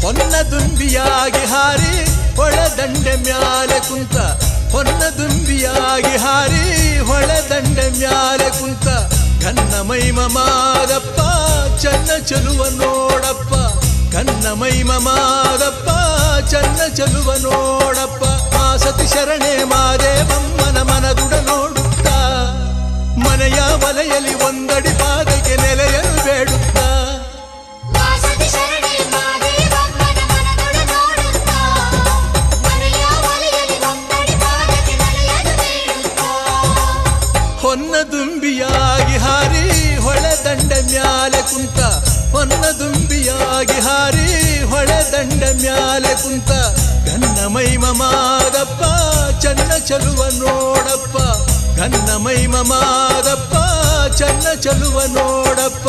ಹೊನ್ನ ದುಂಬಿಯಾಗಿ ಹಾರಿ ಹೊಳೆದಂಡೆ ಮ್ಯಾಲೆ ಕುಂತ ಹೊನ್ನ ದುಂಬಿಯಾಗಿ ಹಾರಿ ಹೊಳೆದಂಡೆ ಮ್ಯಾಲೆ ಕುಂತ ಕನ್ನ ಮೈಮ ಮಾದಪ್ಪ ಚನ್ನ ಚಲುವ ನೋಡಪ್ಪ ಕನ್ನ ಮೈಮ ಮಾದಪ್ಪ ಚನ್ನ ಚಲುವ ನೋಡಪ್ಪ ಆ ಸತಿ ಶರಣೆ ಮಾದೇವಮ್ಮನ ಮನದುಡ ನೋಡುತ್ತ ಮನೆಯ ವಲೆಯಲ್ಲಿ ಒಂದಡಿ ಪಾದಕ್ಕೆ ನೆಲೆಯಲು ಬೇಡುತ್ತ ಹೊನ್ನ ದುಂಬಿಯಾಗಿ ಹಾರಿ ಹೊಳೆದಂಡ ಮ್ಯಾಲೆ ಕುಂತ ಹೊನ್ನ ದುಂಬಿಯಾಗಿ ಹಾರಿ ಹೊಳೆದಂಡ ಮ್ಯಾಲೆ ಕುಂತ ಗನ್ನ ಮೈಮ ಮಾದಪ್ಪ ಚನ್ನ ಚಲುವ ನೋಡಪ್ಪ ಗನ್ನ ಮೈಮ ಮಾದಪ್ಪ ಚನ್ನ ಚಲುವ ನೋಡಪ್ಪ